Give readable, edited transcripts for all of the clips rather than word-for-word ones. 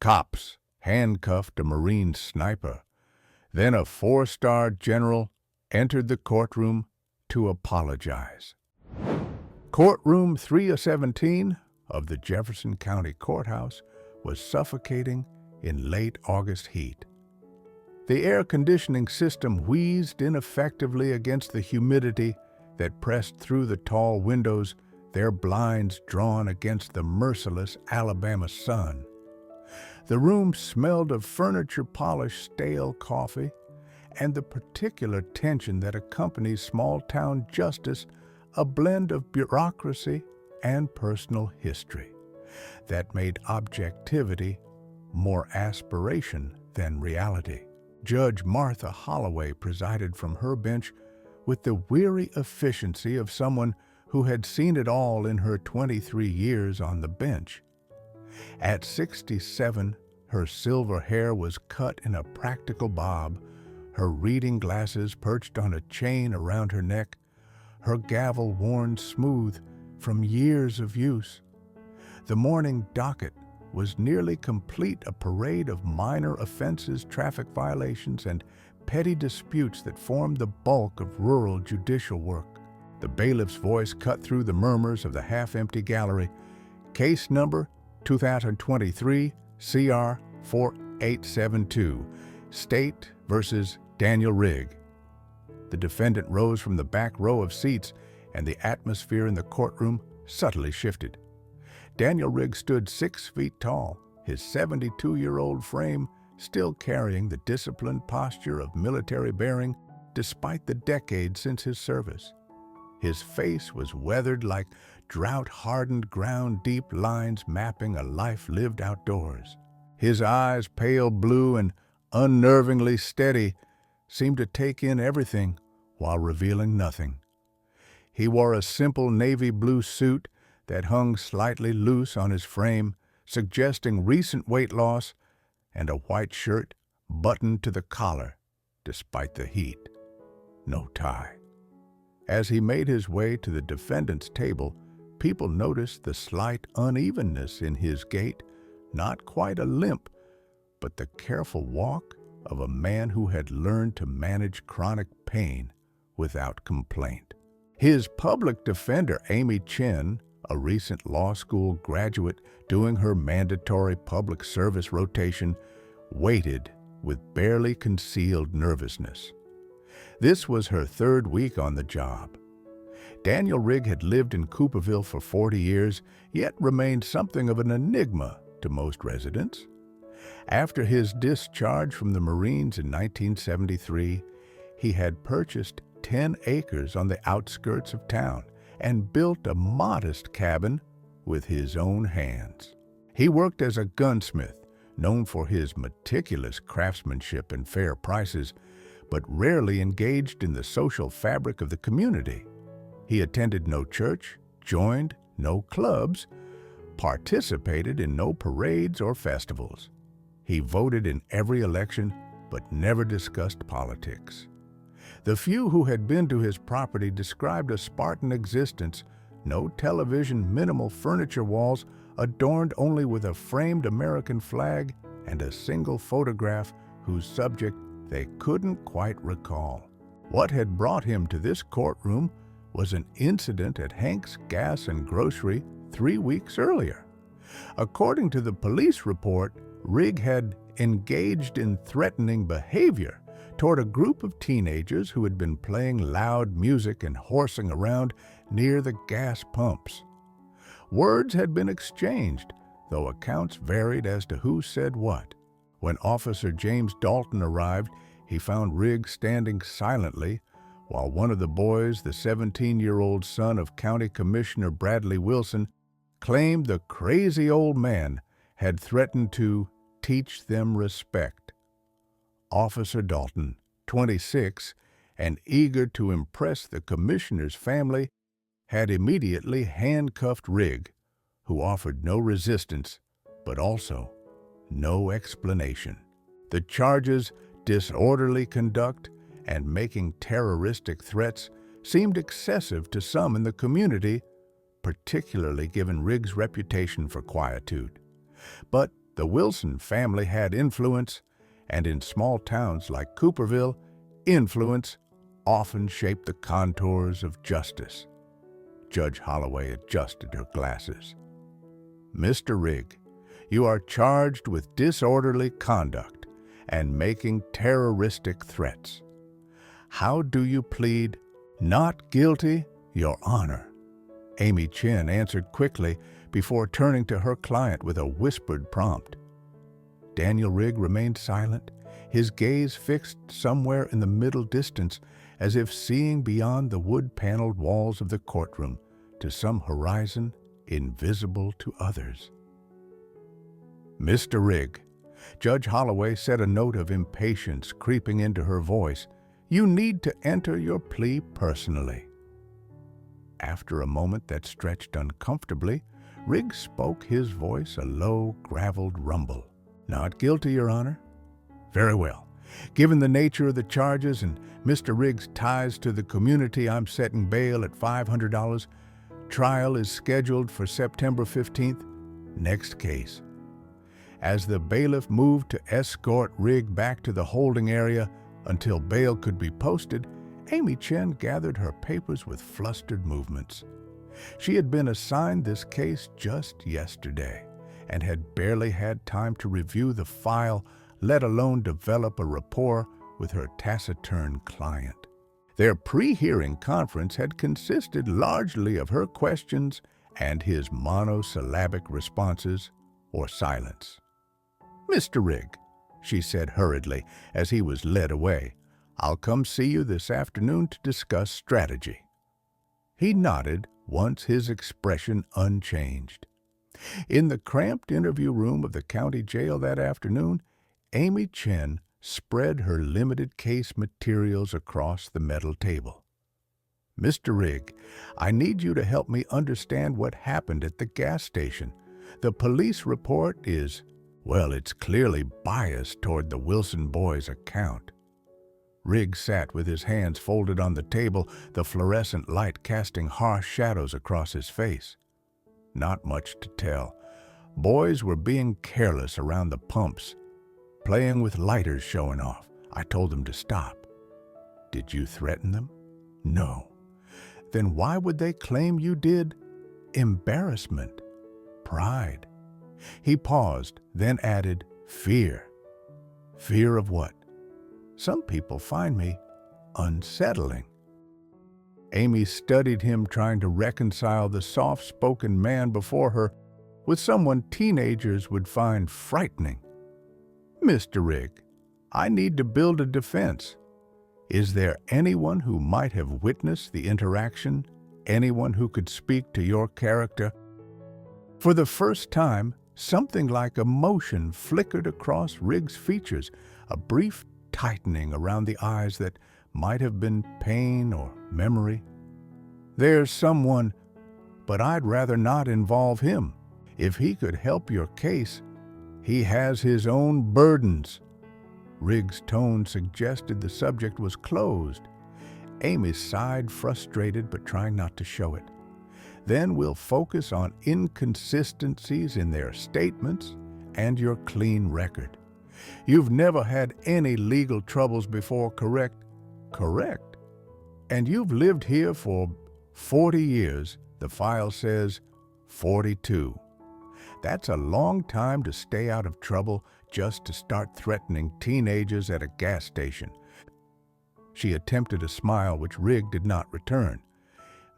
Cops handcuffed a Marine sniper. Then a 4-star general entered the courtroom to apologize. Courtroom 317 of the Jefferson County Courthouse was suffocating in late August heat. The air conditioning system wheezed ineffectively against the humidity that pressed through the tall windows, their blinds drawn against the merciless Alabama sun. The room smelled of furniture polish, stale coffee, and the particular tension that accompanies small-town justice, a blend of bureaucracy and personal history that made objectivity more aspiration than reality. Judge Martha Holloway presided from her bench with the weary efficiency of someone who had seen it all in her 23 years on the bench. At 67, her silver hair was cut in a practical bob, her reading glasses perched on a chain around her neck, her gavel worn smooth from years of use. The morning docket was nearly complete, a parade of minor offenses, traffic violations, and petty disputes that formed the bulk of rural judicial work. The bailiff's voice cut through the murmurs of the half-empty gallery. Case number 2023 CR 4872, State versus Daniel Rigg. The defendant rose from the back row of seats, and the atmosphere in the courtroom subtly shifted. Daniel Rigg stood 6 feet tall, his 72-year-old frame still carrying the disciplined posture of military bearing despite the decades since his service. His face was weathered like drought-hardened ground, deep lines mapping a life lived outdoors. His eyes, pale blue and unnervingly steady, seemed to take in everything while revealing nothing. He wore a simple navy blue suit that hung slightly loose on his frame, suggesting recent weight loss, and a white shirt buttoned to the collar, despite the heat. No tie. As he made his way to the defendant's table, people noticed the slight unevenness in his gait, not quite a limp, but the careful walk of a man who had learned to manage chronic pain without complaint. His public defender, Amy Chen, a recent law school graduate doing her mandatory public service rotation, waited with barely concealed nervousness. This was her 3rd week on the job. Daniel Rigg had lived in Cooperville for 40 years, yet remained something of an enigma to most residents. After his discharge from the Marines in 1973, he had purchased 10 acres on the outskirts of town and built a modest cabin with his own hands. He worked as a gunsmith, known for his meticulous craftsmanship and fair prices, but rarely engaged in the social fabric of the community. He attended no church, joined no clubs, participated in no parades or festivals. He voted in every election, but never discussed politics. The few who had been to his property described a Spartan existence, no television, minimal furniture walls, adorned only with a framed American flag and a single photograph whose subject they couldn't quite recall. What had brought him to this courtroom was an incident at Hank's Gas and Grocery 3 weeks earlier. According to the police report, Rigg had engaged in threatening behavior toward a group of teenagers who had been playing loud music and horsing around near the gas pumps. Words had been exchanged, though accounts varied as to who said what. When Officer James Dalton arrived, he found Rigg standing silently while one of the boys, the 17-year-old son of County Commissioner Bradley Wilson, claimed the crazy old man had threatened to teach them respect. Officer Dalton, 26, and eager to impress the commissioner's family, had immediately handcuffed Rigg, who offered no resistance, but also no explanation. The charges, disorderly conduct and making terroristic threats, seemed excessive to some in the community, particularly given Rigg's reputation for quietude. But The Wilson family had influence, and in small towns like Cooperville, influence often shaped the contours of justice. Judge Holloway adjusted her glasses. Mr. Rigg, you are charged with disorderly conduct and making terroristic threats. How do you plead? Not guilty, Your Honor. Amy Chin answered quickly before turning to her client with a whispered prompt. Daniel Rigg remained silent, his gaze fixed somewhere in the middle distance, as if seeing beyond the wood-paneled walls of the courtroom to some horizon invisible to others. Mr. Rigg, Judge Holloway said, a note of impatience creeping into her voice, you need to enter your plea personally. After a moment that stretched uncomfortably, Rigg spoke, his voice a low, graveled rumble. Not guilty, Your Honor. Very well. Given the nature of the charges and Mr. Rigg's ties to the community, I'm setting bail at $500. Trial is scheduled for September 15th. Next case. As the bailiff moved to escort Rigg back to the holding area until bail could be posted, Amy Chen gathered her papers with flustered movements. She had been assigned this case just yesterday and had barely had time to review the file, let alone develop a rapport with her taciturn client. Their pre-hearing conference had consisted largely of her questions and his monosyllabic responses or silence. Mr. Rigg, she said hurriedly as he was led away, I'll come see you this afternoon to discuss strategy. He nodded, once his expression unchanged. In the cramped interview room of the county jail that afternoon, Amy Chen spread her limited case materials across the metal table. Mr. Rigg, I need you to help me understand what happened at the gas station. The police report is, well, it's clearly biased toward the Wilson boys' account. Rigg sat with his hands folded on the table, the fluorescent light casting harsh shadows across his face. Not much to tell. Boys were being careless around the pumps, playing with lighters showing off. I told them to stop. Did you threaten them? No. Then why would they claim you did? Embarrassment. Pride. He paused, then added, fear. Fear of what? Some people find me unsettling. Amy studied him, trying to reconcile the soft-spoken man before her with someone teenagers would find frightening. Mr. Rigg, I need to build a defense. Is there anyone who might have witnessed the interaction? Anyone who could speak to your character? For the first time, something like emotion flickered across Rigg's features, a brief tightening around the eyes that might have been pain or memory. There's someone, but I'd rather not involve him. If he could help your case, he has his own burdens. Rigg's tone suggested the subject was closed. Amy sighed, frustrated but trying not to show it. Then we'll focus on inconsistencies in their statements and your clean record. You've never had any legal troubles before, correct? Correct. And you've lived here for 40 years. The file says 42. That's a long time to stay out of trouble just to start threatening teenagers at a gas station. She attempted a smile which Rigg did not return.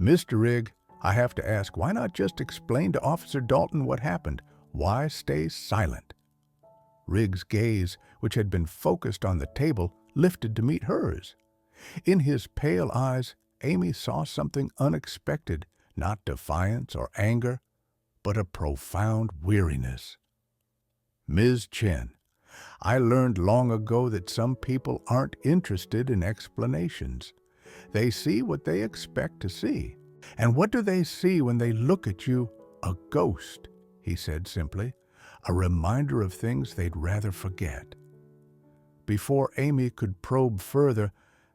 Mr. Rigg, I have to ask, why not just explain to Officer Dalton what happened? Why stay silent? Rigg's gaze, which had been focused on the table, lifted to meet hers. In his pale eyes, Amy saw something unexpected, not defiance or anger, but a profound weariness. Ms. Chen, I learned long ago that some people aren't interested in explanations. They see what they expect to see. And what do they see when they look at you? A ghost, he said simply, a reminder of things they'd rather forget. Before Amy could probe further,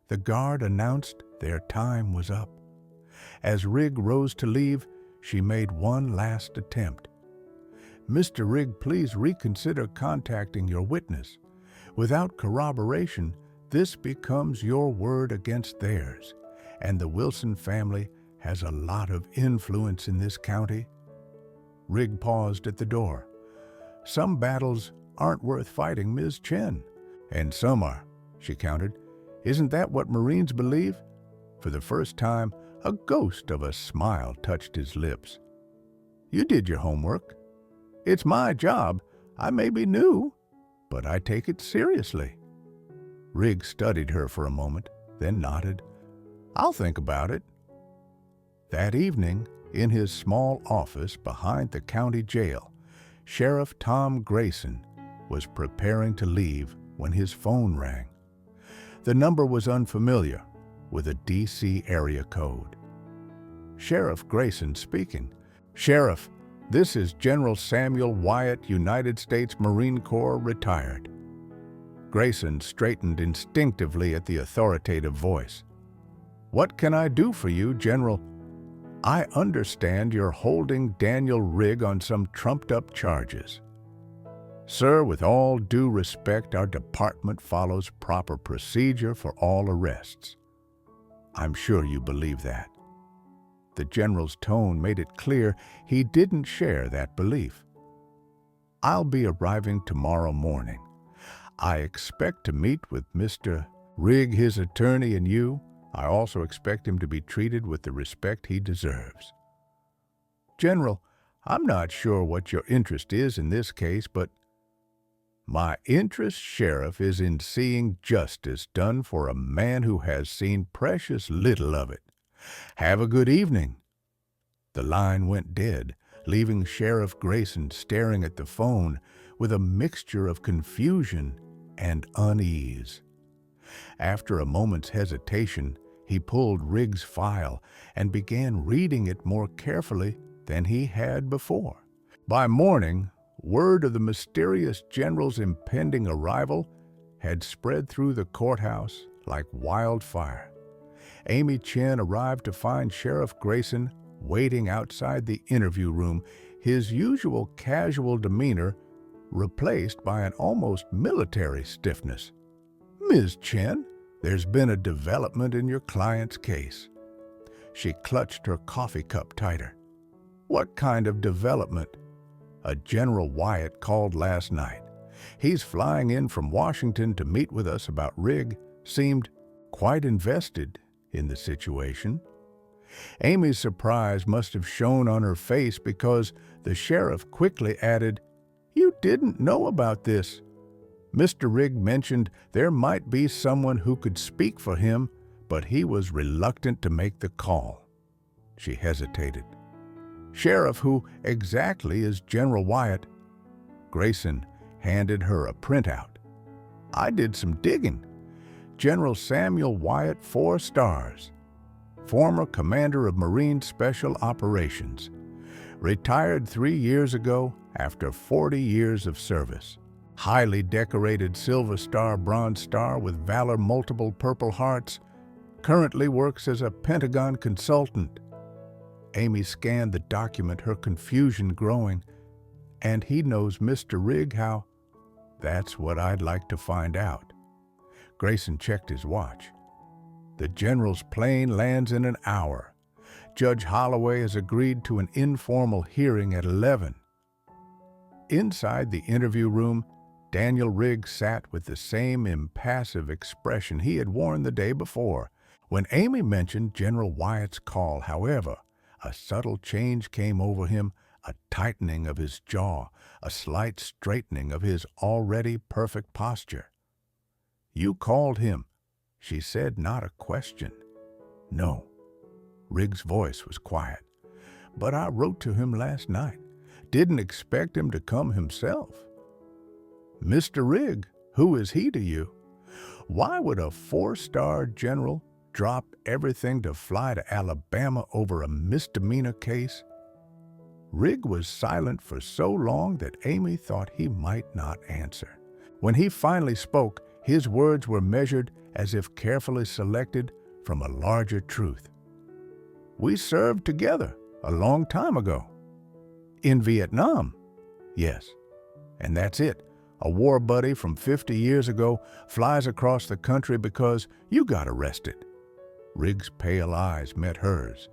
the guard announced their time was up. As Rigg rose to leave, she made one last attempt. Mr. Rigg, please reconsider contacting your witness. Without corroboration, this becomes your word against theirs, and the Wilson family has a lot of influence in this county." Rigg paused at the door. "Some battles aren't worth fighting, Ms. Chen." "And some are," she countered. "Isn't that what Marines believe?" For the first time, a ghost of a smile touched his lips. "You did your homework. It's my job. I may be new, but I take it seriously." Rigg studied her for a moment, then nodded. "I'll think about it." That evening, in his small office behind the county jail, Sheriff Tom Grayson was preparing to leave when his phone rang. The number was unfamiliar, with a D.C. area code. "Sheriff Grayson speaking." "Sheriff, this is General Samuel Wyatt, United States Marine Corps, retired." Grayson straightened instinctively at the authoritative voice. "What can I do for you, General?" "I understand you're holding Daniel Rigg on some trumped-up charges." "Sir, with all due respect, our department follows proper procedure for all arrests." "I'm sure you believe that." The general's tone made it clear he didn't share that belief. "I'll be arriving tomorrow morning. I expect to meet with Mr. Rigg, his attorney, and you. I also expect him to be treated with the respect he deserves." "General, I'm not sure what your interest is in this case, but—" "My interest, Sheriff, is in seeing justice done for a man who has seen precious little of it. Have a good evening." The line went dead, leaving Sheriff Grayson staring at the phone with a mixture of confusion and unease. After a moment's hesitation, he pulled Rigg's file and began reading it more carefully than he had before. By morning, word of the mysterious general's impending arrival had spread through the courthouse like wildfire. Amy Chen arrived to find Sheriff Grayson waiting outside the interview room, his usual casual demeanor replaced by an almost military stiffness. "Ms. Chen, there's been a development in your client's case." She clutched her coffee cup tighter. "What kind of development?" "A General Wyatt called last night. He's flying in from Washington to meet with us about Rigg. Seemed quite invested in the situation." Amy's surprise must have shown on her face because the sheriff quickly added, "You didn't know about this. Mr. Rigg mentioned there might be someone who could speak for him, but he was reluctant to make the call." She hesitated. "Sheriff, who exactly is General Wyatt?" Grayson handed her a printout. "I did some digging. General Samuel Wyatt, 4 stars. Former commander of Marine Special Operations. Retired 3 years ago after 40 years of service. Highly decorated Silver Star, Bronze Star with Valor multiple Purple Hearts. Currently works as a Pentagon consultant." Amy scanned the document, her confusion growing. "And he knows Mr. Rigg, how?" "That's what I'd like to find out." Grayson checked his watch. "The general's plane lands in an hour. Judge Holloway has agreed to an informal hearing at 11. Inside the interview room, Daniel Rigg sat with the same impassive expression he had worn the day before. When Amy mentioned General Wyatt's call, however, a subtle change came over him, a tightening of his jaw, a slight straightening of his already perfect posture. "You called him," she said, not a question. "No." Rigg's voice was quiet. "But I wrote to him last night. Didn't expect him to come himself." "Mr. Rigg, who is he to you? Why would a 4-star general drop everything to fly to Alabama over a misdemeanor case?" Rigg was silent for so long that Amy thought he might not answer. When he finally spoke, his words were measured as if carefully selected from a larger truth. "We served together a long time ago." "In Vietnam?" Yes, and that's it. A war buddy from 50 years ago flies across the country because you got arrested. Rigg's pale eyes met hers.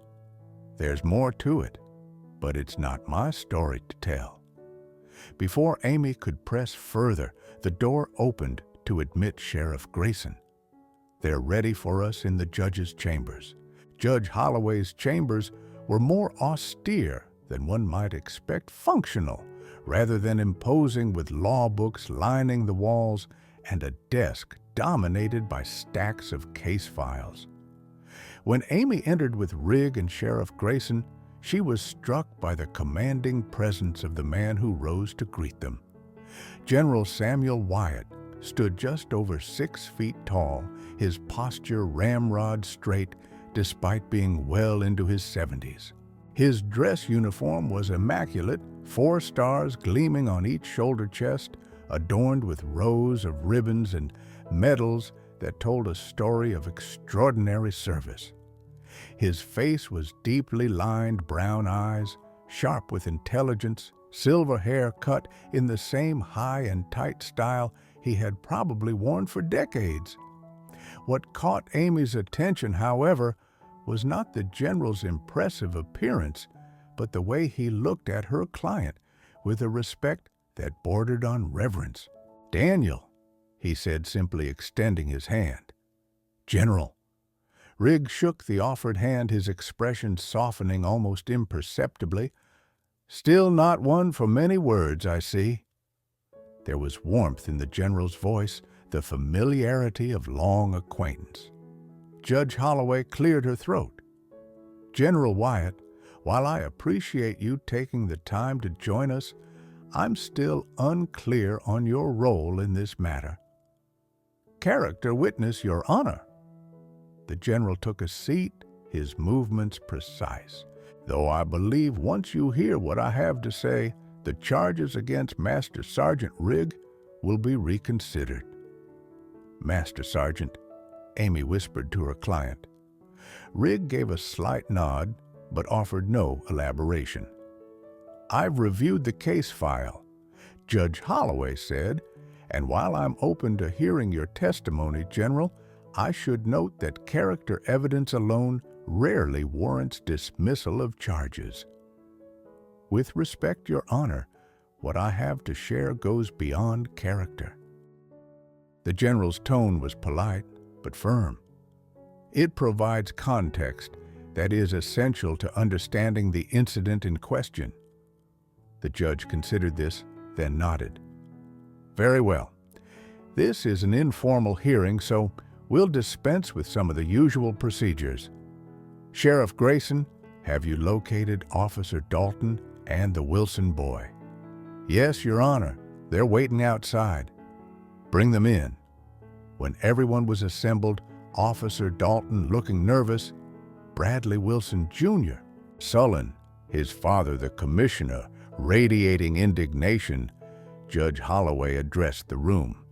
There's more to it, but it's not my story to tell. Before Amy could press further, the door opened to admit Sheriff Grayson. They're ready for us in the judge's chambers. Judge Holloway's chambers were more austere than one might expect, functional rather than imposing, with law books lining the walls and a desk dominated by stacks of case files. When Amy entered with Rigg and Sheriff Grayson, she was struck by the commanding presence of the man who rose to greet them. General Samuel Wyatt stood just over 6 feet tall, his posture ramrod straight despite being well into his 70s. His dress uniform was immaculate, 4 stars gleaming on each shoulder chest, adorned with rows of ribbons and medals that told a story of extraordinary service. His face was deeply lined brown eyes, sharp with intelligence, silver hair cut in the same high and tight style he had probably worn for decades. What caught Amy's attention, however, was not the general's impressive appearance, but the way he looked at her client with a respect that bordered on reverence. "Daniel," he said, simply extending his hand. "General." Rigg shook the offered hand, his expression softening almost imperceptibly. "Still not one for many words, I see." There was warmth in the general's voice, the familiarity of long acquaintance. Judge Holloway cleared her throat. "General Wyatt, while I appreciate you taking the time to join us, I'm still unclear on your role in this matter." "Character witness, Your Honor." The general took a seat, his movements precise. "Though I believe once you hear what I have to say, the charges against Master Sergeant Rigg will be reconsidered." "Master Sergeant," Amy whispered to her client. Rigg gave a slight nod, but offered no elaboration. "I've reviewed the case file," Judge Holloway said, "and while I'm open to hearing your testimony, General, I should note that character evidence alone rarely warrants dismissal of charges." "With respect, Your Honor, what I have to share goes beyond character." The general's tone was polite, but firm. "It provides context that is essential to understanding the incident in question." The judge considered this, then nodded. "Very well. This is an informal hearing, so we'll dispense with some of the usual procedures. Sheriff Grayson, have you located Officer Dalton and the Wilson boy?" "Yes, Your Honor. They're waiting outside." "Bring them in." When everyone was assembled, Officer Dalton looking nervous, Bradley Wilson, Jr., sullen, his father, the commissioner, radiating indignation, Judge Holloway addressed the room.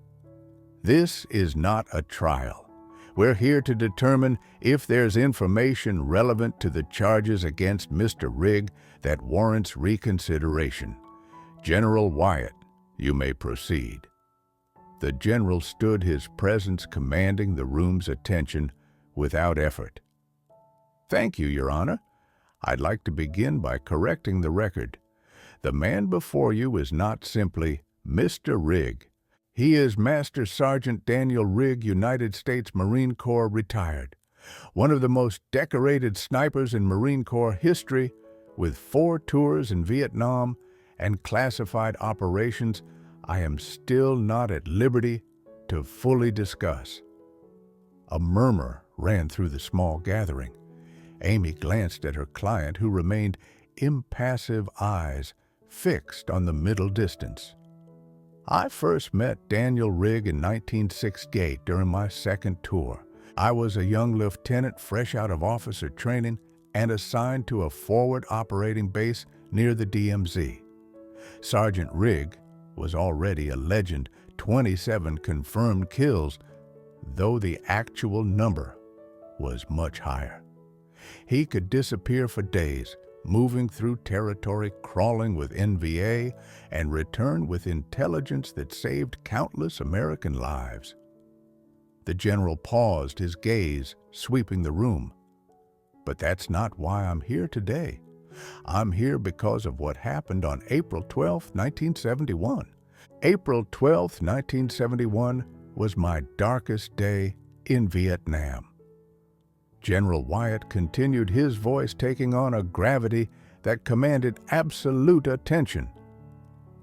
"This is not a trial. We're here to determine if there's information relevant to the charges against Mr. Rigg that warrants reconsideration. General Wyatt, you may proceed." The general stood, his presence commanding the room's attention without effort. "Thank you, Your Honor. I'd like to begin by correcting the record. The man before you is not simply Mr. Rigg. He is Master Sergeant Daniel Rigg, United States Marine Corps, retired. One of the most decorated snipers in Marine Corps history, with 4 tours in Vietnam and classified operations I am still not at liberty to fully discuss." A murmur ran through the small gathering. Amy glanced at her client, who remained impassive, eyes fixed on the middle distance. "I first met Daniel Rigg in 1968 during my 2nd tour. I was a young lieutenant fresh out of officer training and assigned to a forward operating base near the DMZ. Sergeant Rigg was already a legend, 27 confirmed kills, though the actual number was much higher. He could disappear for days, moving through territory crawling with NVA, and returned with intelligence that saved countless American lives. The general paused, his gaze sweeping the room. But that's not why I'm here today. I'm here because of what happened on April 12, 1971. April 12, 1971 was my darkest day in Vietnam. General Wyatt continued, his voice taking on a gravity that commanded absolute attention.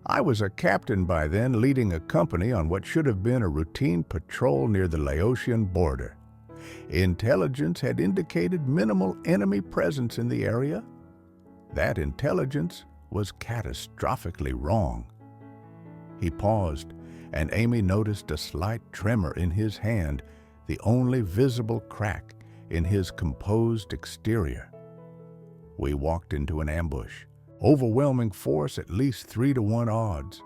I was a captain by then, leading a company on what should have been a routine patrol near the Laotian border. Intelligence had indicated minimal enemy presence in the area. That intelligence was catastrophically wrong. He paused, and Amy noticed a slight tremor in his hand, the only visible crack in his composed exterior. We walked into an ambush. Overwhelming force, at least 3-to-1 odds.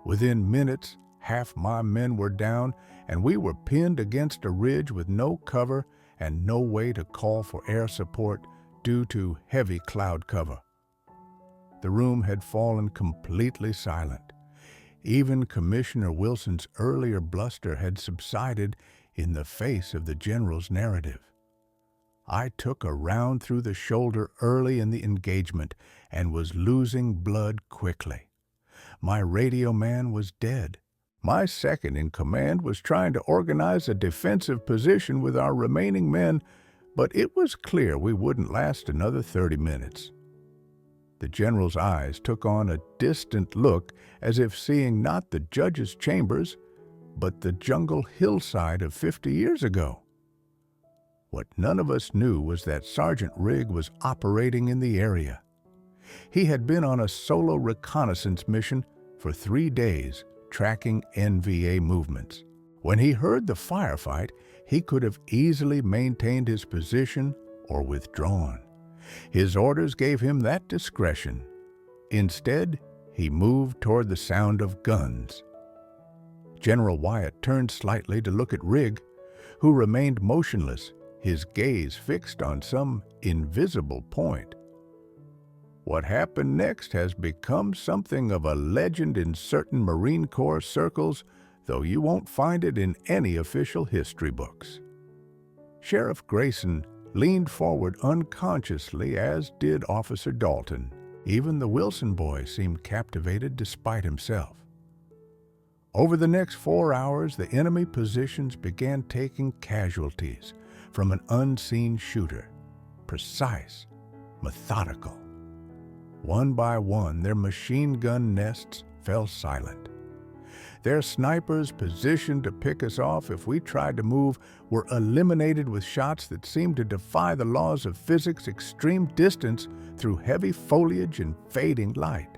Within minutes, half my men were down, and we were pinned against a ridge with no cover and no way to call for air support due to heavy cloud cover. The room had fallen completely silent. Even Commissioner Wilson's earlier bluster had subsided in the face of the general's narrative. I took a round through the shoulder early in the engagement and was losing blood quickly. My radio man was dead. My second in command was trying to organize a defensive position with our remaining men, but it was clear we wouldn't last another 30 minutes. The general's eyes took on a distant look, as if seeing not the judge's chambers, but the jungle hillside of 50 years ago. What none of us knew was that Sergeant Rigg was operating in the area. He had been on a solo reconnaissance mission for 3 days, tracking NVA movements. When he heard the firefight, he could have easily maintained his position or withdrawn. His orders gave him that discretion. Instead, he moved toward the sound of guns. General Wyatt turned slightly to look at Rigg, who remained motionless, his gaze fixed on some invisible point. What happened next has become something of a legend in certain Marine Corps circles, though you won't find it in any official history books. Sheriff Grayson leaned forward unconsciously, as did Officer Dalton. Even the Wilson boy seemed captivated despite himself. Over the next 4 hours, the enemy positions began taking casualties from an unseen shooter, precise, methodical. One by one, their machine gun nests fell silent. Their snipers, positioned to pick us off if we tried to move, were eliminated with shots that seemed to defy the laws of physics' extreme distance through heavy foliage and fading light.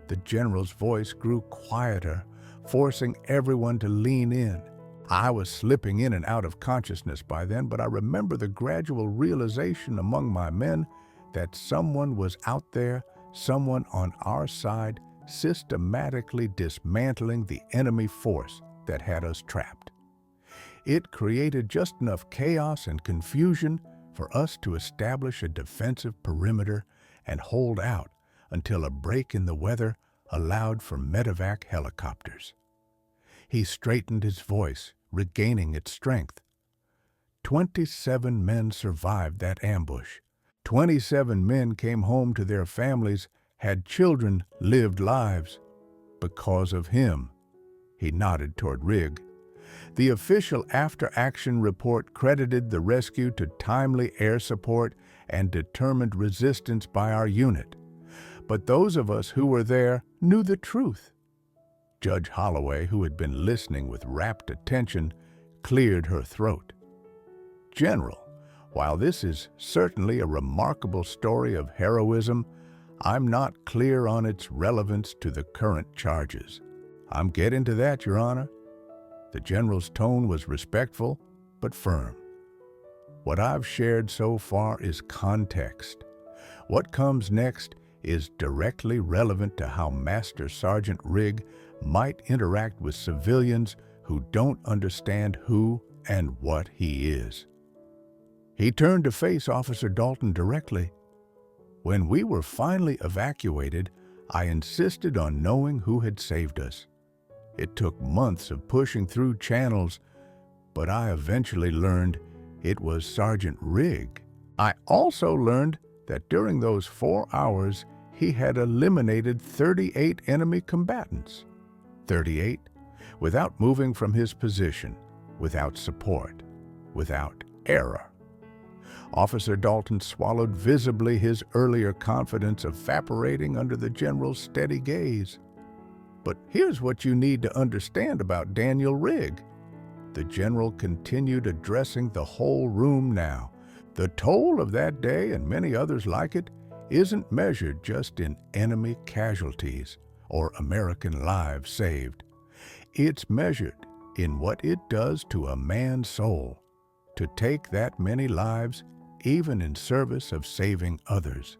The general's voice grew quieter, forcing everyone to lean in. I was slipping in and out of consciousness by then, but I remember the gradual realization among my men that someone was out there, someone on our side, systematically dismantling the enemy force that had us trapped. It created just enough chaos and confusion for us to establish a defensive perimeter and hold out until a break in the weather allowed for medevac helicopters. He straightened his voice, regaining its strength. 27 men survived that ambush. 27 men came home to their families, had children, lived lives. Because of him. He nodded toward Rigg. The official after-action report credited the rescue to timely air support and determined resistance by our unit. But those of us who were there knew the truth. Judge Holloway, who had been listening with rapt attention, cleared her throat. General, while this is certainly a remarkable story of heroism, I'm not clear on its relevance to the current charges. I'm getting to that, Your Honor. The general's tone was respectful, but firm. What I've shared so far is context. What comes next is directly relevant to how Master Sergeant Rigg might interact with civilians who don't understand who and what he is. He turned to face Officer Dalton directly. When we were finally evacuated, I insisted on knowing who had saved us. It took months of pushing through channels, but I eventually learned it was Sergeant Rigg. I also learned that during those 4 hours, he had eliminated 38 enemy combatants. 38, without moving from his position, without support, without error. Officer Dalton swallowed visibly, his earlier confidence evaporating under the general's steady gaze. But here's what you need to understand about Daniel Rigg. The general continued addressing the whole room now. The toll of that day, and many others like it, isn't measured just in enemy casualties or American lives saved. It's measured in what it does to a man's soul to take that many lives, even in service of saving others.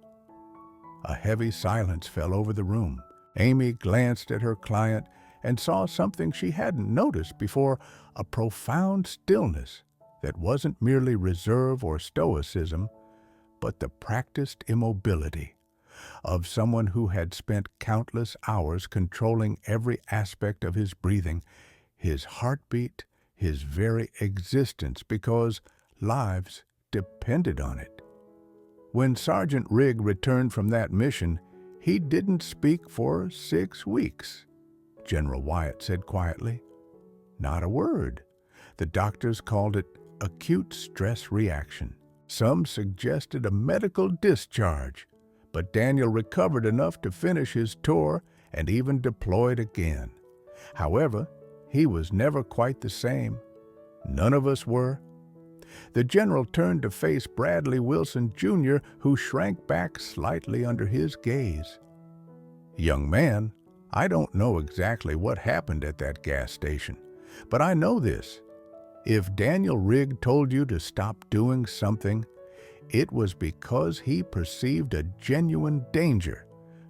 A heavy silence fell over the room. Amy glanced at her client and saw something she hadn't noticed before, a profound stillness that wasn't merely reserve or stoicism, but the practiced immobility of someone who had spent countless hours controlling every aspect of his breathing, his heartbeat, his very existence, because lives depended on it. When Sergeant Rigg returned from that mission, he didn't speak for 6 weeks. General Wyatt said quietly. Not a word. The doctors called it acute stress reaction. Some suggested a medical discharge, but Daniel recovered enough to finish his tour and even deployed again. However, he was never quite the same. None of us were. The general turned to face Bradley Wilson, Jr., who shrank back slightly under his gaze. Young man, I don't know exactly what happened at that gas station, but I know this. If Daniel Rigg told you to stop doing something, it was because he perceived a genuine danger,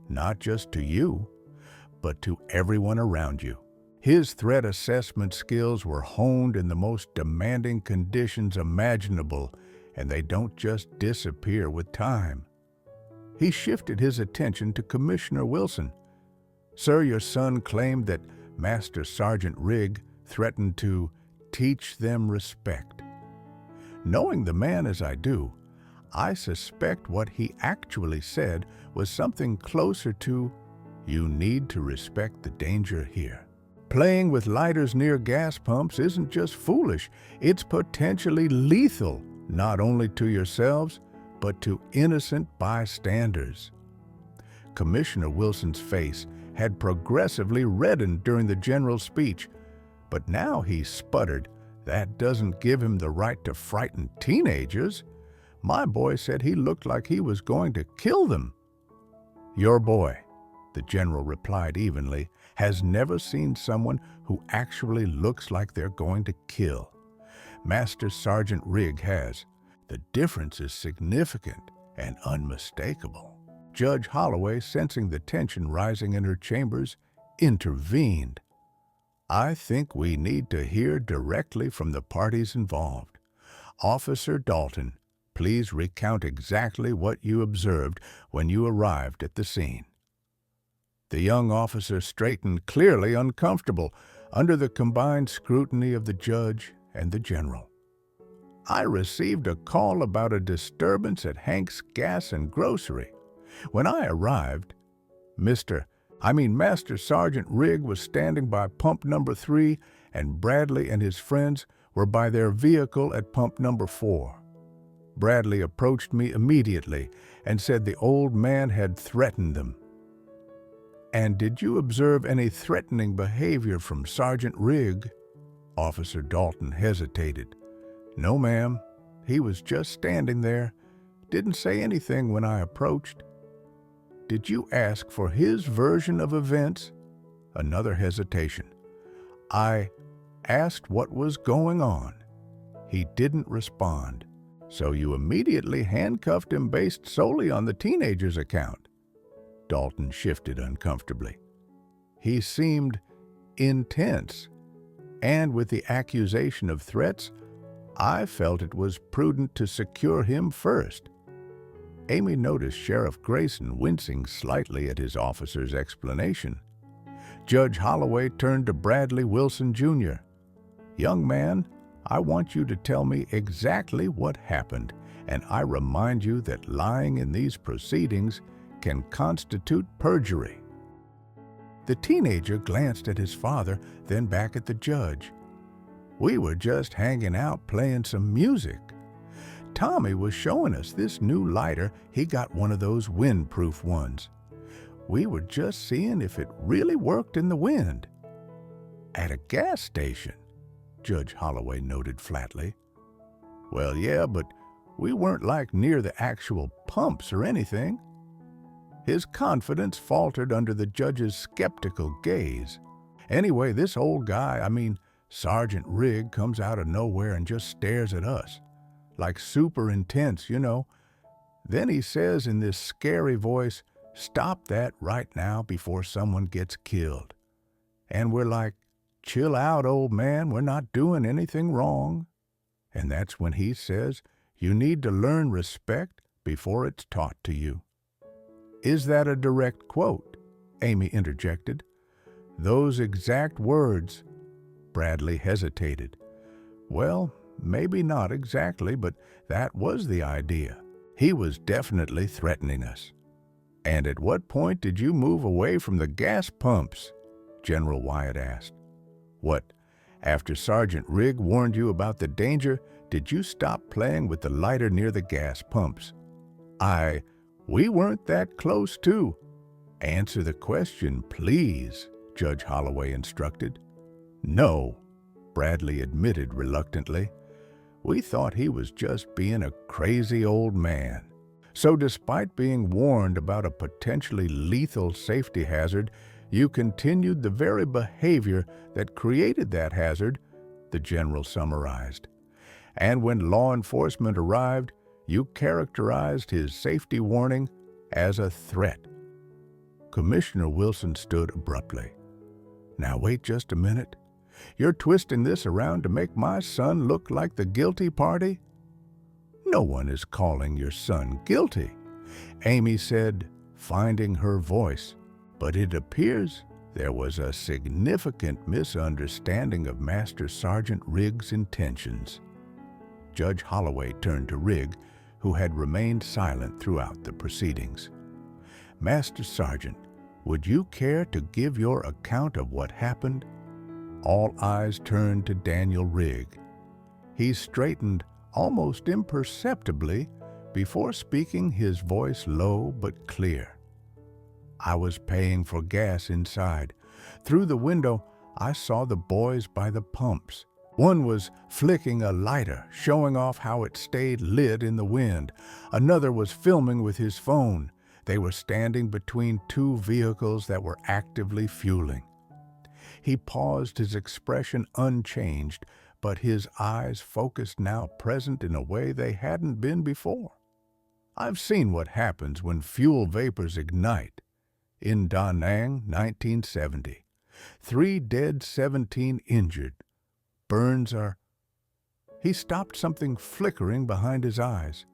not just to you, but to everyone around you. His threat assessment skills were honed in the most demanding conditions imaginable, and they don't just disappear with time. He shifted his attention to Commissioner Wilson. Sir, your son claimed that Master Sergeant Rigg threatened to teach them respect. Knowing the man as I do, I suspect what he actually said was something closer to, you need to respect the danger here. Playing with lighters near gas pumps isn't just foolish, it's potentially lethal, not only to yourselves, but to innocent bystanders. Commissioner Wilson's face had progressively reddened during the general's speech, but now he sputtered, that doesn't give him the right to frighten teenagers. My boy said he looked like he was going to kill them. Your boy, the general replied evenly, has never seen someone who actually looks like they're going to kill. Master Sergeant Rigg has. The difference is significant and unmistakable. Judge Holloway, sensing the tension rising in her chambers, intervened. I think we need to hear directly from the parties involved. Officer Dalton, please recount exactly what you observed when you arrived at the scene. The young officer straightened, clearly uncomfortable, under the combined scrutiny of the judge and the general. I received a call about a disturbance at Hank's Gas and Grocery. When I arrived, Master Sergeant Rigg was standing by pump number 3, and Bradley and his friends were by their vehicle at pump number 4. Bradley approached me immediately and said the old man had threatened them. And did you observe any threatening behavior from Sergeant Rigg? Officer Dalton hesitated. No, ma'am. He was just standing there. Didn't say anything when I approached. Did you ask for his version of events? Another hesitation. I asked what was going on. He didn't respond. So you immediately handcuffed him based solely on the teenager's account. Dalton shifted uncomfortably. He seemed intense, and with the accusation of threats, I felt it was prudent to secure him first. Amy noticed Sheriff Grayson wincing slightly at his officer's explanation. Judge Holloway turned to Bradley Wilson, Jr. "Young man, I want you to tell me exactly what happened, and I remind you that lying in these proceedings can constitute perjury." The teenager glanced at his father, then back at the judge. "We were just hanging out playing some music. Tommy was showing us this new lighter. He got one of those windproof ones. We were just seeing if it really worked in the wind." "At a gas station," Judge Holloway noted flatly. "Well, yeah, but we weren't like near the actual pumps or anything." His confidence faltered under the judge's skeptical gaze. "Anyway, this old guy, Sergeant Rigg, comes out of nowhere and just stares at us. Like super intense, you know. Then he says in this scary voice, 'Stop that right now before someone gets killed.' And we're like, 'Chill out, old man, we're not doing anything wrong.' And that's when he says, 'You need to learn respect before it's taught to you.'" "Is that a direct quote?" Amy interjected. "Those exact words." Bradley hesitated. "Well, maybe not exactly, but that was the idea. He was definitely threatening us." "And at what point did you move away from the gas pumps?" General Wyatt asked. "What, after Sergeant Rigg warned you about the danger, did you stop playing with the lighter near the gas pumps?" We weren't that close to." "Answer the question, please," Judge Holloway instructed. "No," Bradley admitted reluctantly. "We thought he was just being a crazy old man." "So despite being warned about a potentially lethal safety hazard, you continued the very behavior that created that hazard," the general summarized. "And when law enforcement arrived, you characterized his safety warning as a threat." Commissioner Wilson stood abruptly. "Now wait just a minute. You're twisting this around to make my son look like the guilty party?" "No one is calling your son guilty," Amy said, finding her voice. "But it appears there was a significant misunderstanding of Master Sergeant Rigg's intentions." Judge Holloway turned to Rigg, who had remained silent throughout the proceedings. "Master Sergeant, would you care to give your account of what happened?" All eyes turned to Daniel Rigg. He straightened almost imperceptibly before speaking, his voice low but clear. "I was paying for gas inside. Through the window, I saw the boys by the pumps. One was flicking a lighter, showing off how it stayed lit in the wind. Another was filming with his phone. They were standing between two vehicles that were actively fueling." He paused, his expression unchanged, but his eyes focused now present in a way they hadn't been before. "I've seen what happens when fuel vapors ignite. In Da Nang, 1970. 3 dead, 17 injured. Burns are—" He stopped, something flickering behind his eyes.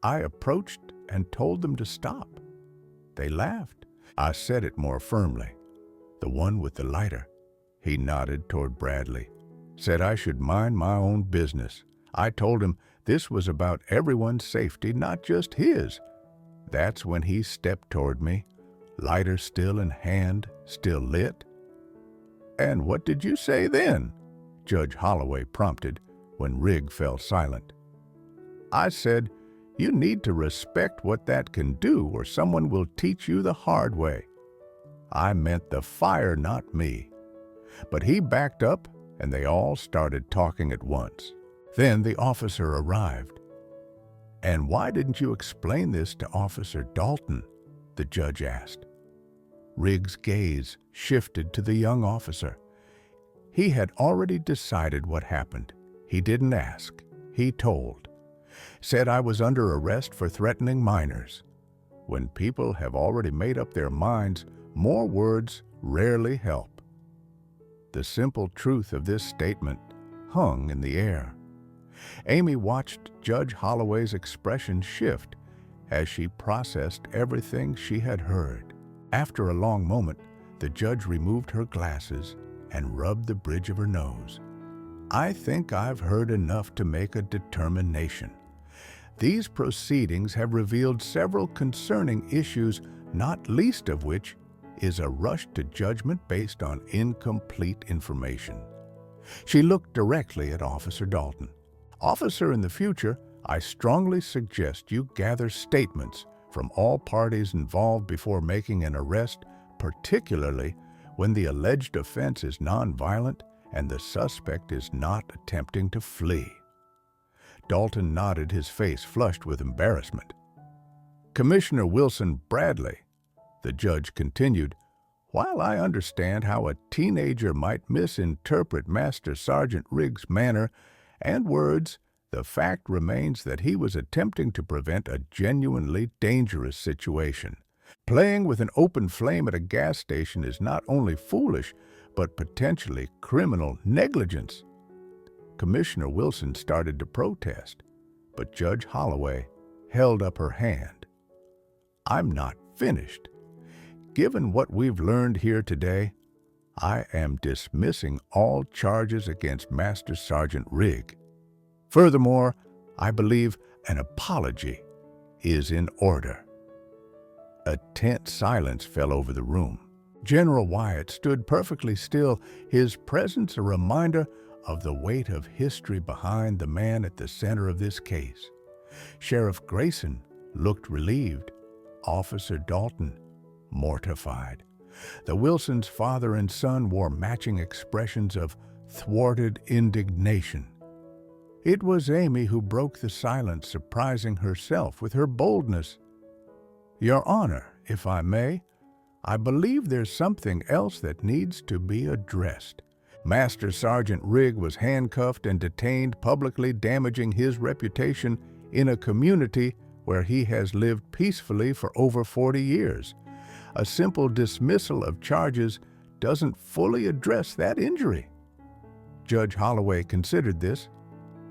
"I approached and told them to stop. They laughed." I said it more firmly. "The one with the lighter," he nodded toward Bradley, "said I should mind my own business. I told him this was about everyone's safety, not just his." That's when he stepped toward me, lighter still in hand, still lit. "And what did you say then?" Judge Holloway prompted when Rigg fell silent. "I said, you need to respect what that can do, or someone will teach you the hard way. I meant the fire, not me." But he backed up, and they all started talking at once. Then the officer arrived. "And why didn't you explain this to Officer Dalton?" the judge asked. Rigg's gaze shifted to the young officer. He had already decided what happened. He didn't ask. He told. Said I was under arrest for threatening minors. When people have already made up their minds, more words rarely help. The simple truth of this statement hung in the air. Amy watched Judge Holloway's expression shift, as she processed everything she had heard. After a long moment, the judge removed her glasses and rubbed the bridge of her nose. "I think I've heard enough to make a determination. These proceedings have revealed several concerning issues, not least of which is a rush to judgment based on incomplete information." She looked directly at Officer Dalton. "Officer, in the future, I strongly suggest you gather statements from all parties involved before making an arrest, particularly when the alleged offense is nonviolent and the suspect is not attempting to flee." Dalton nodded, his face flushed with embarrassment. "Commissioner Wilson Bradley," the judge continued, "while I understand how a teenager might misinterpret Master Sergeant Riggs' manner and words, the fact remains that he was attempting to prevent a genuinely dangerous situation. Playing with an open flame at a gas station is not only foolish, but potentially criminal negligence." Commissioner Wilson started to protest, but Judge Holloway held up her hand. "I'm not finished. Given what we've learned here today, I am dismissing all charges against Master Sergeant Rigg. Furthermore, I believe an apology is in order." A tense silence fell over the room. General Wyatt stood perfectly still, his presence a reminder of the weight of history behind the man at the center of this case. Sheriff Grayson looked relieved, Officer Dalton mortified. The Wilsons' father and son wore matching expressions of thwarted indignation. It was Amy who broke the silence, surprising herself with her boldness. "Your Honor, if I may, I believe there's something else that needs to be addressed. Master Sergeant Rigg was handcuffed and detained, publicly damaging his reputation in a community where he has lived peacefully for over 40 years. A simple dismissal of charges doesn't fully address that injury." Judge Holloway considered this,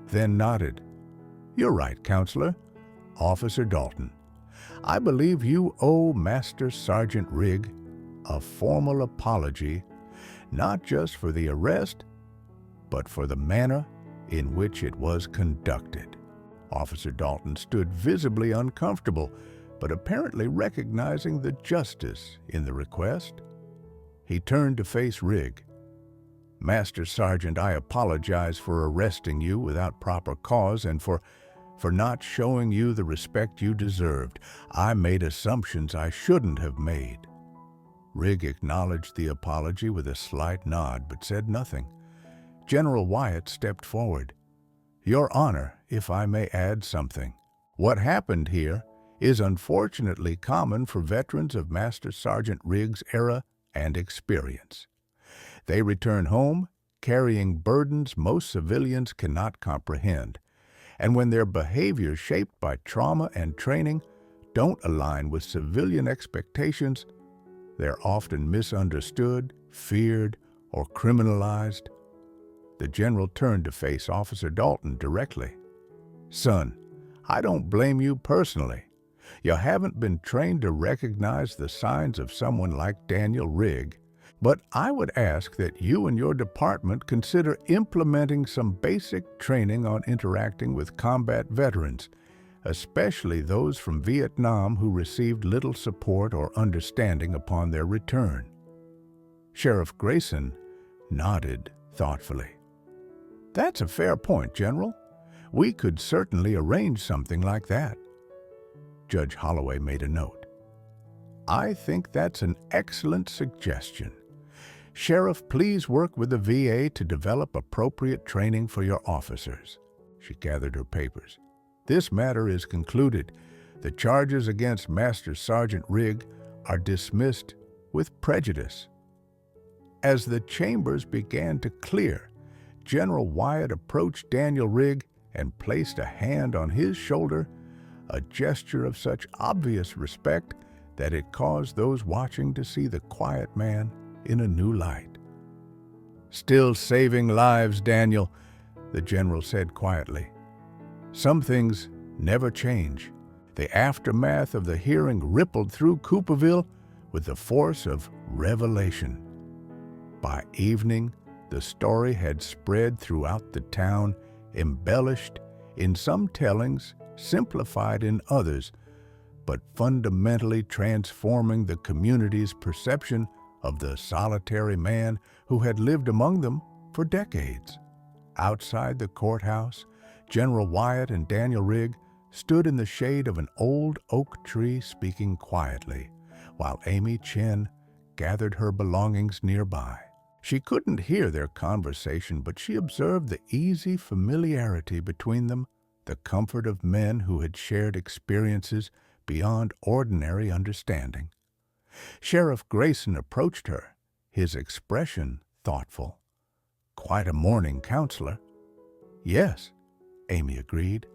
then nodded. "You're right, Counselor. Officer Dalton, I believe you owe Master Sergeant Rigg a formal apology, not just for the arrest, but for the manner in which it was conducted." Officer Dalton stood visibly uncomfortable, but apparently recognizing the justice in the request. He turned to face Rigg. "Master Sergeant, I apologize for arresting you without proper cause and for not showing you the respect you deserved. I made assumptions I shouldn't have made." Rigg acknowledged the apology with a slight nod, but said nothing. General Wyatt stepped forward. "Your Honor, if I may add something. What happened here is unfortunately common for veterans of Master Sergeant Rigg's era and experience. They return home carrying burdens most civilians cannot comprehend, and when their behavior, shaped by trauma and training, don't align with civilian expectations, they're often misunderstood, feared, or criminalized." The general turned to face Officer Dalton directly. "Son, I don't blame you personally. You haven't been trained to recognize the signs of someone like Daniel Rigg, but I would ask that you and your department consider implementing some basic training on interacting with combat veterans, especially those from Vietnam who received little support or understanding upon their return." Sheriff Grayson nodded thoughtfully. "That's a fair point, General. We could certainly arrange something like that." Judge Holloway made a note. "I think that's an excellent suggestion. Sheriff, please work with the VA to develop appropriate training for your officers." She gathered her papers. "This matter is concluded. The charges against Master Sergeant Rigg are dismissed with prejudice." As the chambers began to clear, General Wyatt approached Daniel Rigg and placed a hand on his shoulder, a gesture of such obvious respect that it caused those watching to see the quiet man in a new light. "Still saving lives, Daniel," the general said quietly. "Some things never change. The aftermath of the hearing rippled through Cooperville with the force of revelation. By evening, the story had spread throughout the town, embellished in some tellings, simplified in others, but fundamentally transforming the community's perception of the solitary man who had lived among them for decades. Outside the courthouse, General Wyatt and Daniel Rigg stood in the shade of an old oak tree speaking quietly, while Amy Chen gathered her belongings nearby. She couldn't hear their conversation, but she observed the easy familiarity between them, the comfort of men who had shared experiences beyond ordinary understanding. Sheriff Grayson approached her, his expression thoughtful. "Quite a morning, counselor." "Yes," Amy agreed.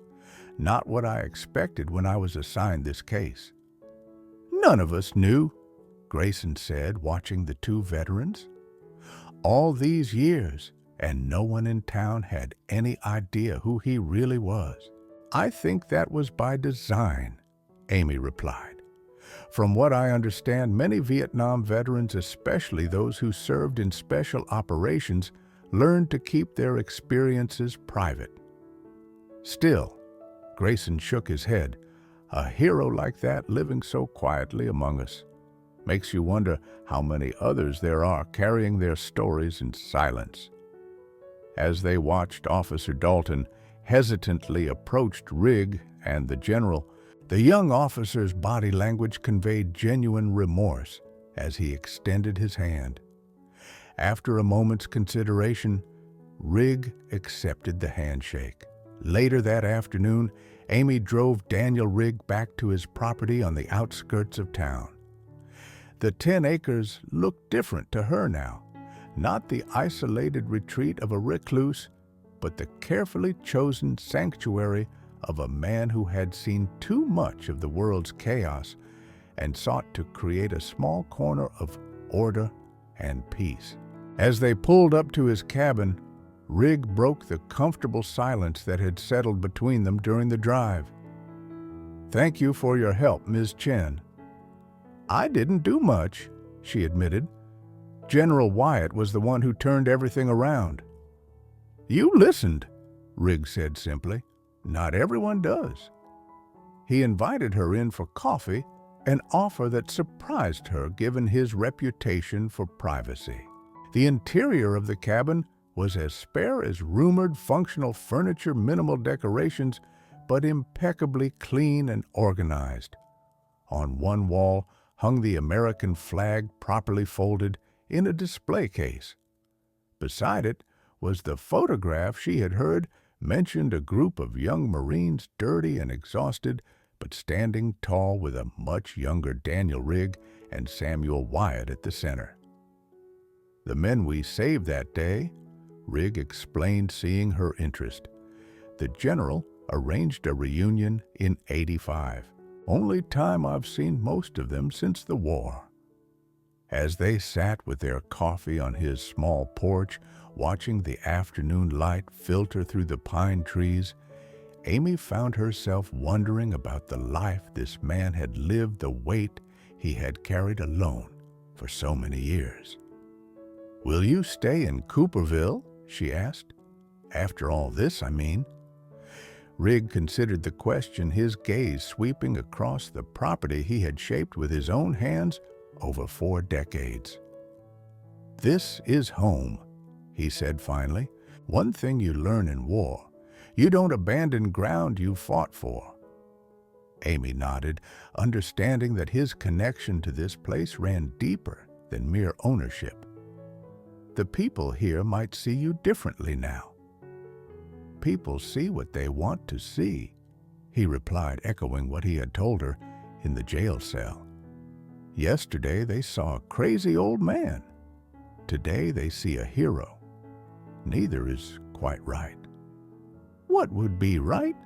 "Not what I expected when I was assigned this case." "None of us knew," Grayson said, watching the two veterans. "All these years, and no one in town had any idea who he really was." "I think that was by design," Amy replied. "From what I understand, many Vietnam veterans, especially those who served in special operations, learned to keep their experiences private." Still, Grayson shook his head. "A hero like that living so quietly among us. Makes you wonder how many others there are carrying their stories in silence." As they watched, Officer Dalton hesitantly approached Rigg and the general. The young officer's body language conveyed genuine remorse as he extended his hand. After a moment's consideration, Rigg accepted the handshake. Later that afternoon, Amy drove Daniel Rigg back to his property on the outskirts of town. The 10 acres looked different to her now, not the isolated retreat of a recluse, but the carefully chosen sanctuary of a man who had seen too much of the world's chaos and sought to create a small corner of order and peace. As they pulled up to his cabin, Rigg broke the comfortable silence that had settled between them during the drive. "Thank you for your help, Ms. Chen." "I didn't do much," she admitted. "General Wyatt was the one who turned everything around." "You listened," Rigg said simply. "Not everyone does." He invited her in for coffee, an offer that surprised her given his reputation for privacy. The interior of the cabin was as spare as rumored functional furniture, minimal decorations, but impeccably clean and organized. On one wall hung the American flag properly folded in a display case. Beside it was the photograph she had heard mentioned, a group of young Marines, dirty and exhausted, but standing tall with a much younger Daniel Rigg and Samuel Wyatt at the center. "The men we saved that day," Rigg explained, seeing her interest. "The general arranged a reunion in '85. Only time I've seen most of them since the war." As they sat with their coffee on his small porch, watching the afternoon light filter through the pine trees, Amy found herself wondering about the life this man had lived, the weight he had carried alone for so many years. "Will you stay in Cooperville?" she asked. "After all this, I mean." Rigg considered the question, his gaze sweeping across the property he had shaped with his own hands over 4 decades. "This is home," he said finally. "One thing you learn in war: you don't abandon ground you fought for." Amy nodded, understanding that his connection to this place ran deeper than mere ownership. "The people here might see you differently now." "People see what they want to see," he replied, echoing what he had told her in the jail cell. "Yesterday they saw a crazy old man. Today they see a hero. Neither is quite right." "What would be right?"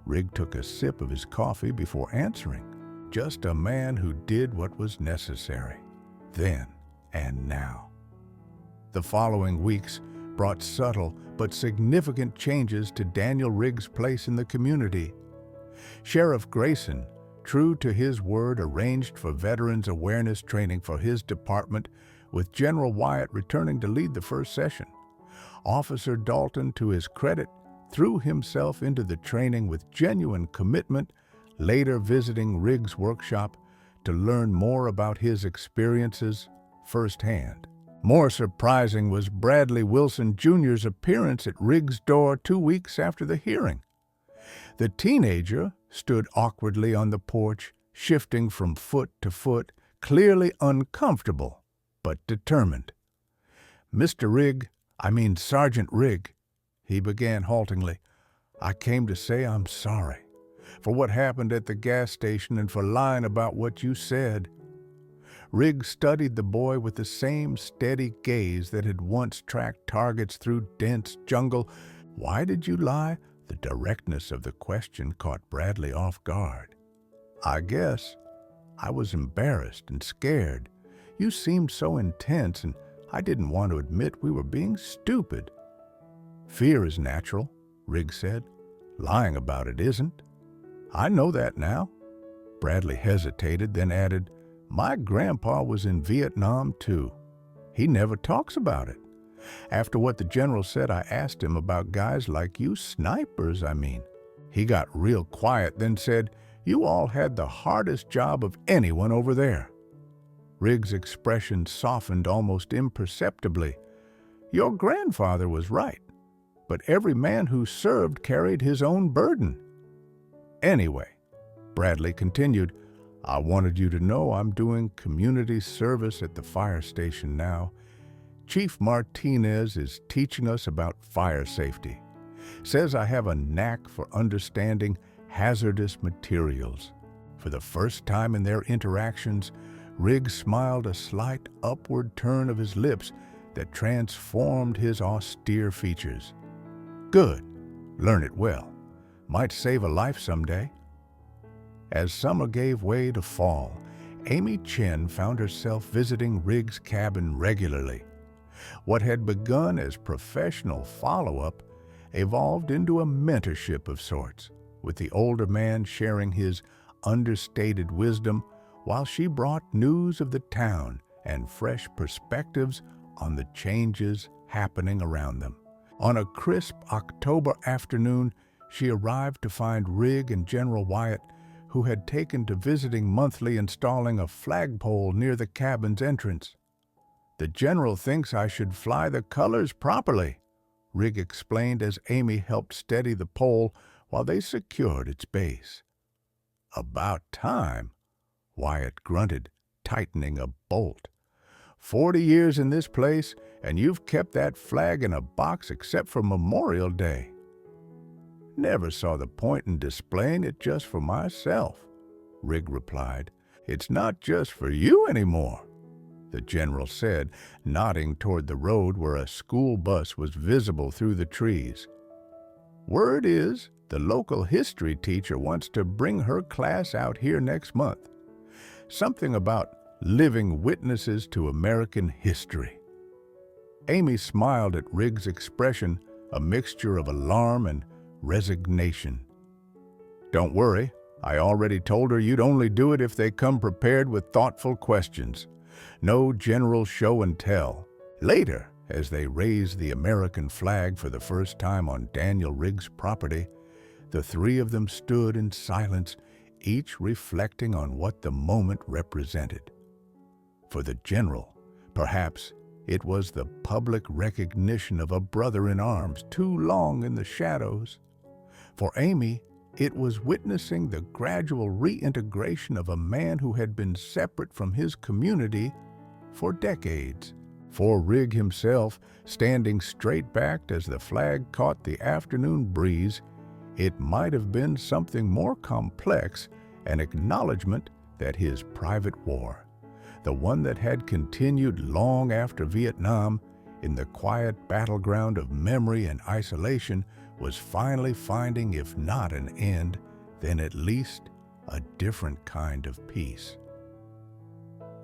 Rigg took a sip of his coffee before answering. "Just a man who did what was necessary, then and now." The following weeks brought subtle but significant changes to Daniel Rigg's place in the community. Sheriff Grayson, true to his word, arranged for veterans awareness training for his department, with General Wyatt returning to lead the first session. Officer Dalton, to his credit, threw himself into the training with genuine commitment, later visiting Riggs' workshop to learn more about his experiences firsthand. More surprising was Bradley Wilson Jr.'s appearance at Riggs' door 2 weeks after the hearing. The teenager stood awkwardly on the porch, shifting from foot to foot, clearly uncomfortable, but determined. Sergeant Rigg, he began haltingly, I came to say I'm sorry for what happened at the gas station and for lying about what you said. Rigg studied the boy with the same steady gaze that had once tracked targets through dense jungle. Why did you lie? The directness of the question caught Bradley off guard. I guess I was embarrassed and scared. You seemed so intense, and I didn't want to admit we were being stupid. Fear is natural, Rigg said. Lying about it isn't. I know that now. Bradley hesitated, then added, my grandpa was in Vietnam too. He never talks about it. After what the general said, I asked him about guys like you, snipers, I mean. He got real quiet, then said, you all had the hardest job of anyone over there. Rigg's expression softened almost imperceptibly. Your grandfather was right, but every man who served carried his own burden. Anyway, Bradley continued, I wanted you to know I'm doing community service at the fire station now. Chief Martinez is teaching us about fire safety. Says I have a knack for understanding hazardous materials. For the first time in their interactions, Rigg smiled, a slight upward turn of his lips that transformed his austere features. Good. Learn it well. Might save a life someday. As summer gave way to fall, Amy Chen found herself visiting Rigg's cabin regularly. What had begun as professional follow-up evolved into a mentorship of sorts, with the older man sharing his understated wisdom while she brought news of the town and fresh perspectives on the changes happening around them. On a crisp October afternoon, she arrived to find Rigg and General Wyatt, who had taken to visiting monthly, installing a flagpole near the cabin's entrance. The general thinks I should fly the colors properly, Rigg explained as Amy helped steady the pole while they secured its base. About time, Wyatt grunted, tightening a bolt. 40 years in this place, and you've kept that flag in a box except for Memorial Day. Never saw the point in displaying it just for myself, Rigg replied. It's not just for you anymore, the general said, nodding toward the road where a school bus was visible through the trees. Word is, the local history teacher wants to bring her class out here next month. Something about living witnesses to American history. Amy smiled at Rigg's expression, a mixture of alarm and resignation. Don't worry, I already told her you'd only do it if they come prepared with thoughtful questions. No general show and tell. Later, as they raised the American flag for the first time on Daniel Rigg's property, the three of them stood in silence, each reflecting on what the moment represented. For the general, perhaps it was the public recognition of a brother in arms too long in the shadows. For Amy, it was witnessing the gradual reintegration of a man who had been separate from his community for decades. For Rigg himself, standing straight-backed as the flag caught the afternoon breeze, it might have been something more complex, an acknowledgement that his private war, the one that had continued long after Vietnam, in the quiet battleground of memory and isolation, was finally finding, if not an end, then at least a different kind of peace.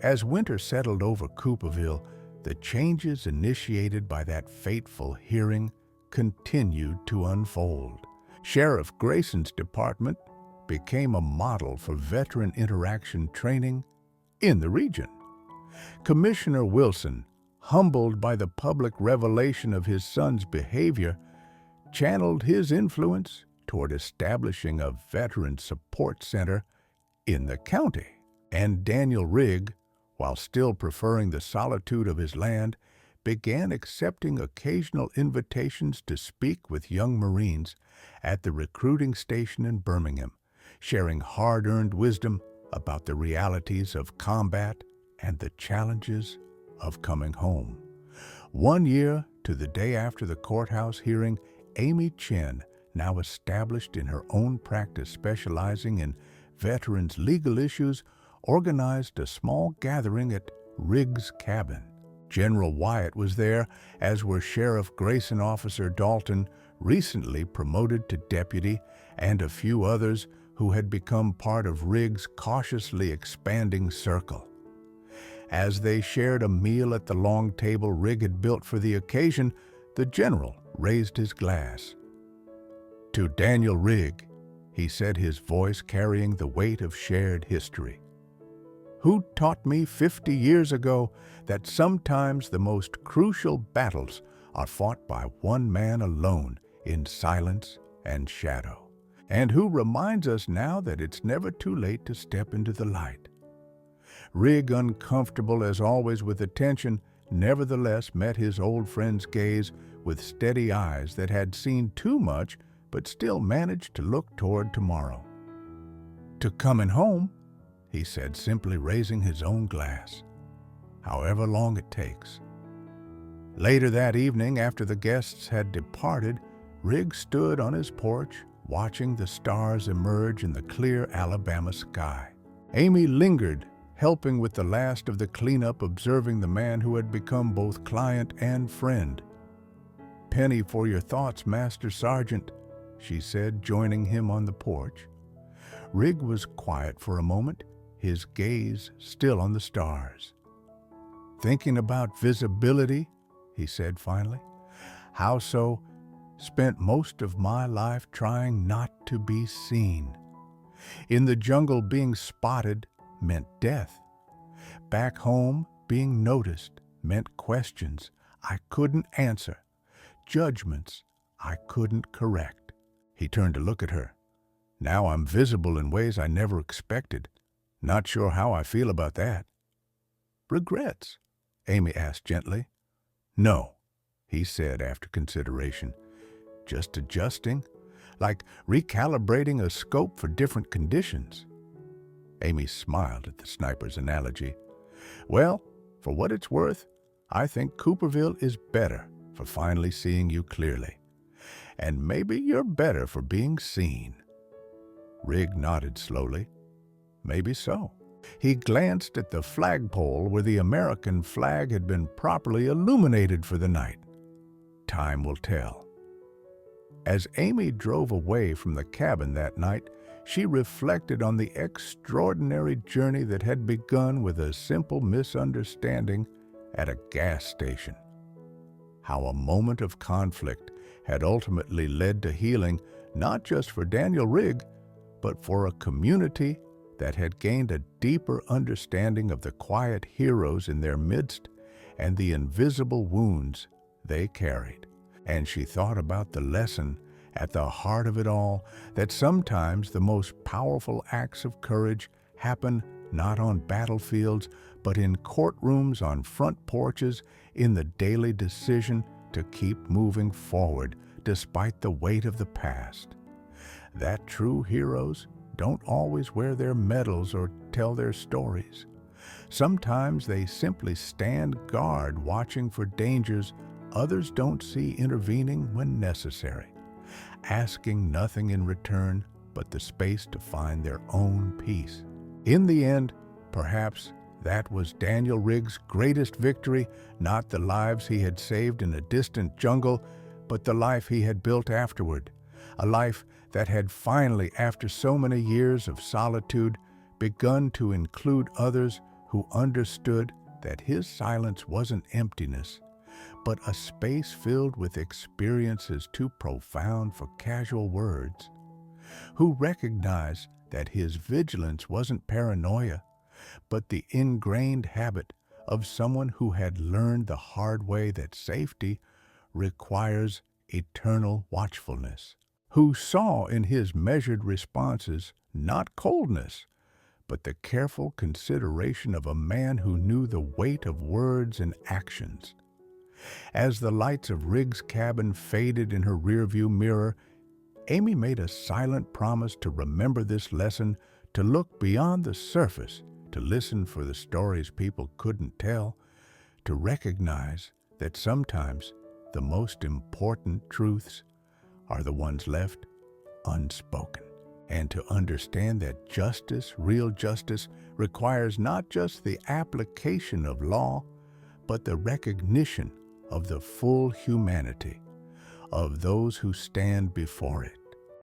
As winter settled over Cooperville, the changes initiated by that fateful hearing continued to unfold. Sheriff Grayson's department became a model for veteran interaction training in the region. Commissioner Wilson, humbled by the public revelation of his son's behavior, channeled his influence toward establishing a veteran support center in the county. And Daniel Rigg, while still preferring the solitude of his land, began accepting occasional invitations to speak with young Marines at the recruiting station in Birmingham, sharing hard-earned wisdom about the realities of combat and the challenges of coming home. 1 year to the day after the courthouse hearing, Amy Chen, now established in her own practice specializing in veterans' legal issues, organized a small gathering at Rigg's cabin. General Wyatt was there, as were Sheriff Grayson Officer Dalton, recently promoted to deputy, and a few others who had become part of Rigg's cautiously expanding circle. As they shared a meal at the long table Rigg had built for the occasion, the general raised his glass. "To Daniel Rigg," he said, his voice carrying the weight of shared history, "who taught me 50 years ago that sometimes the most crucial battles are fought by one man alone in silence and shadow, and who reminds us now that it's never too late to step into the light." Rigg, uncomfortable as always with attention, nevertheless met his old friend's gaze with steady eyes that had seen too much but still managed to look toward tomorrow. "To coming home," he said, simply raising his own glass, "however long it takes." Later that evening, after the guests had departed, Rigg stood on his porch, watching the stars emerge in the clear Alabama sky. Amy lingered, helping with the last of the cleanup, observing the man who had become both client and friend. "Penny for your thoughts, Master Sergeant," she said, joining him on the porch. Rigg was quiet for a moment, his gaze still on the stars. "Thinking about visibility," he said finally. "How so? Spent most of my life trying not to be seen. In the jungle, being spotted meant death. Back home, being noticed meant questions I couldn't answer, judgments I couldn't correct." He turned to look at her. "Now I'm visible in ways I never expected. Not sure how I feel about that." "Regrets?" Amy asked gently. "No," he said after consideration. "Just adjusting, like recalibrating a scope for different conditions." Amy smiled at the sniper's analogy. "Well, for what it's worth, I think Cooperville is better for finally seeing you clearly. And maybe you're better for being seen." Rigg nodded slowly. "Maybe so." He glanced at the flagpole where the American flag had been properly illuminated for the night. Time will tell. As Amy drove away from the cabin that night, she reflected on the extraordinary journey that had begun with a simple misunderstanding at a gas station. How a moment of conflict had ultimately led to healing, not just for Daniel Rigg, but for a community that had gained a deeper understanding of the quiet heroes in their midst and the invisible wounds they carried. And she thought about the lesson at the heart of it all, that sometimes the most powerful acts of courage happen not on battlefields, but in courtrooms, on front porches, in the daily decision to keep moving forward despite the weight of the past. That true heroes don't always wear their medals or tell their stories. Sometimes they simply stand guard, watching for dangers others don't see, intervening when necessary, asking nothing in return but the space to find their own peace. In the end, perhaps that was Daniel Rigg's greatest victory, not the lives he had saved in a distant jungle, but the life he had built afterward, a life that had finally, after so many years of solitude, begun to include others who understood that his silence wasn't emptiness, but a space filled with experiences too profound for casual words, who recognized that his vigilance wasn't paranoia, but the ingrained habit of someone who had learned the hard way that safety requires eternal watchfulness, who saw in his measured responses not coldness, but the careful consideration of a man who knew the weight of words and actions. As the lights of Riggs' cabin faded in her rearview mirror, Amy made a silent promise to remember this lesson, to look beyond the surface, to listen for the stories people couldn't tell, to recognize that sometimes the most important truths are the ones left unspoken, and to understand that justice, real justice, requires not just the application of law, but the recognition of the full humanity of those who stand before it.